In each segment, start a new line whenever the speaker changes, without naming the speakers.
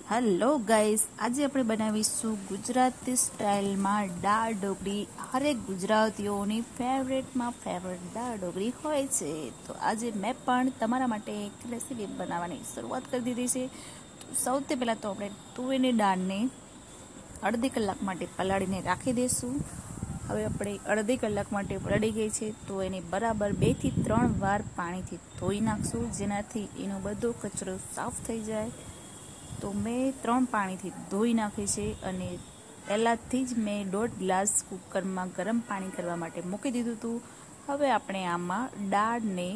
Hello guys, આજે આપણે બનાવીશું ગુજરાતી સ્ટાઇલમાં દાળ ઢોકળી. હરેક ગુજરાતીઓની ફેવરેટ દાળ ઢોકળી હોય છે. તો આજે મેં પણ તમારા માટે એક રેસીપી બનાવવાની શરૂઆત કરી દીધી છે. તો સૌથી પહેલાં તો આપણે તુવેરની દાળને અડધી કલાક માટે પલાળીને રાખી દઈશું. હવે આપણે અડધી કલાક માટે પલળી ગઈ છે, તો એને બરાબર 2 થી 3 વાર પાણીથી ધોઈ નાખશું, જેનાથી એનો બધો કચરો સાફ થઈ જાય. તો મેં 3 પાણીથી ધોઈ નાખી છે અને પહેલાંથી જ મેં 1.5 ગ્લાસ કુકરમાં ગરમ પાણી કરવા માટે મૂકી દીધું હતું. હવે આપણે આમાં દાળને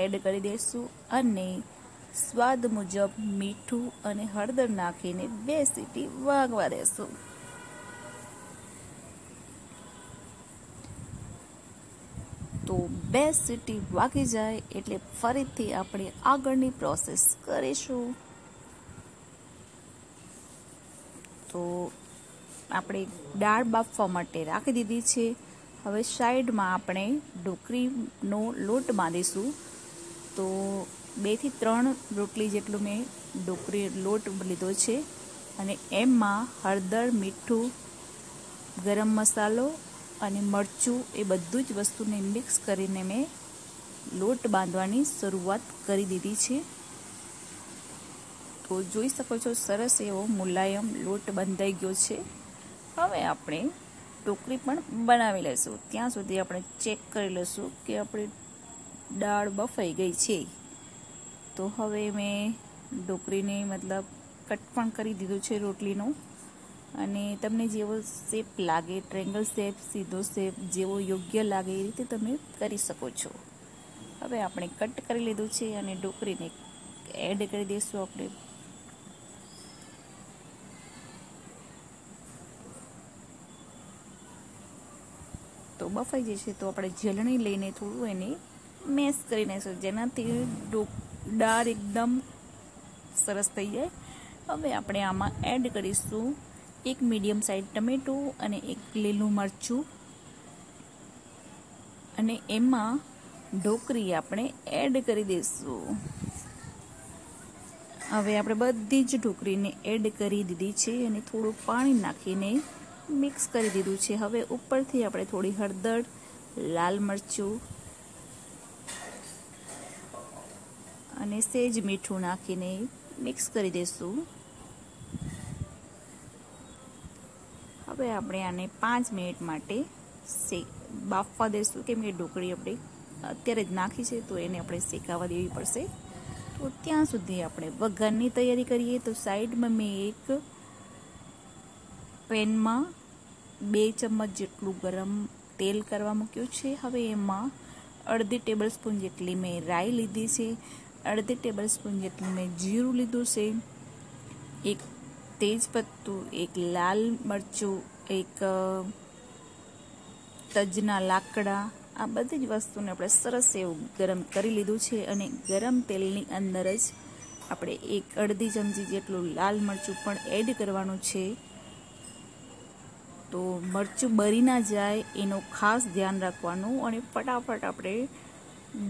એડ કરી દઈશું અને સ્વાદ મુજબ મીઠું અને હળદર નાખીને 2 સીટી વાગવા દઈશું. તો 2 સીટી વાગી જાય એટલે ફરીથી આપણે આગળની પ્રોસેસ કરીશું. તો આપણે દાળ બાફવા માટે રાખી દીધી છે. હવે સાઈડમાં આપણે ઢોકળીનો લોટ બાંધીશું. તો 2 થી 3 રોટલી જેટલું મેં ઢોકળી લોટ લીધો છે અને એમાં હળદર, મીઠું, ગરમ મસાલો અને મરચું એ બધું જ વસ્તુને મિક્સ કરીને મેં લોટ બાંધવાની શરૂઆત કરી દીધી છે. તો જોઈ શકો છો, સરસ એવો મુલાયમ લોટ બંધાઈ ગયો છે. હવે આપણે ઢોકળી પણ બનાવી લઈશું. ત્યાં સુધી આપણે ચેક કરી લઈશું કે આપણી દાળ બફાઈ ગઈ છે. તો હવે મેં ઢોકળીને કટ પણ કરી દીધું છે રોટલીનો, અને તમને જેવો શેપ લાગે, ટ્રેંગલ શેપ, સીધો શેપ, જેવો યોગ્ય લાગે એ રીતે તમે કરી શકો છો. હવે આપણે કટ કરી લીધું છે અને ઢોકળીને એડ કરી દઈશું આપણે. તો બફાઈ જશે તો આપણે જલણી લઈને થોડું એને મેશ કરી નાખીશું, જેનાથી દાળ એકદમ સરસ થઈ જાય. હવે આપણે આમાં એડ કરીશું 1 મીડિયમ સાઇઝ ટમેટું અને 1 લીલું મરચું, અને એમાં ઢોકળી આપણે એડ કરી દઈશું. હવે આપણે બધી જ ઢોકળીને એડ કરી દીધી છે અને થોડું પાણી નાખીને મિક્સ કરી દીધું છે. હવે ઉપરથી આપણે થોડી હળદર, લાલ મરચું અને સેજ મીઠું નાખીને મિક્સ કરી દઈશું. હવે આપણે આને 5 મિનિટ માટે બાફવા દઈશું, કેમ કે ઢોકળી આપણે અત્યારે જ નાખી છે, તો એને આપણે શેકાવા દેવી પડશે. તો ત્યાં સુધી આપણે વઘારની તૈયારી કરીએ. તો સાઈડમાં મેં એક પેનમાં 2 ચમચ જેટલું ગરમ તેલ કરવા મૂક્યું છે. હવે એમાં અડધી ટેબલ સ્પૂન જેટલી મેં રાઈ લીધી છે, અડધી ટેબલ સ્પૂન જેટલું મેં જીરું લીધું છે, 1 તેજપત્તું, 1 લાલ મરચું, 1 તજના લાકડા, આ બધી જ વસ્તુને આપણે સરસ એવું ગરમ કરી લીધું છે. અને ગરમ તેલની અંદર જ આપણે 1 ચમચી જેટલું લાલ મરચું પણ એડ કરવાનું છે. તો મરચું બળી ના જાય એનું ખાસ ધ્યાન રાખવાનું, અને ફટાફટ આપણે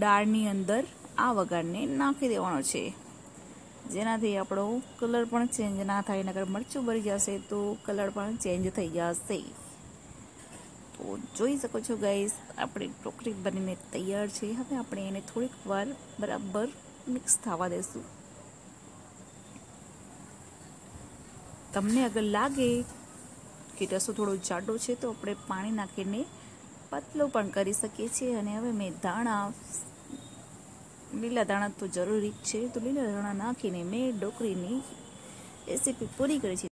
દાળની અંદર આ વઘારને નાખી દેવાનો છે, જેનાથી આપણો કલર પણ ચેન્જ ના થાય. નકર મરચું બળી જશે તો કલર પણ ચેન્જ થઈ જશે. તો જોઈ શકો છો ગાઈસ, આપણી ઢોકળી બનીને તૈયાર છે. હવે આપણે એને થોડીક વાર બરાબર મિક્સ થવા દઈશું. તમને અગર લાગે કે રસો થોડો જાડો છે તો આપણે પાણી નાખીને પતલો પણ કરી શકીએ છીએ. અને હવે મેં લીલા ધાણા તો જરૂરી જ છે, તો લીલા ધાણા નાખીને મેં ઢોકળીની રેસીપી પૂરી કરી છે.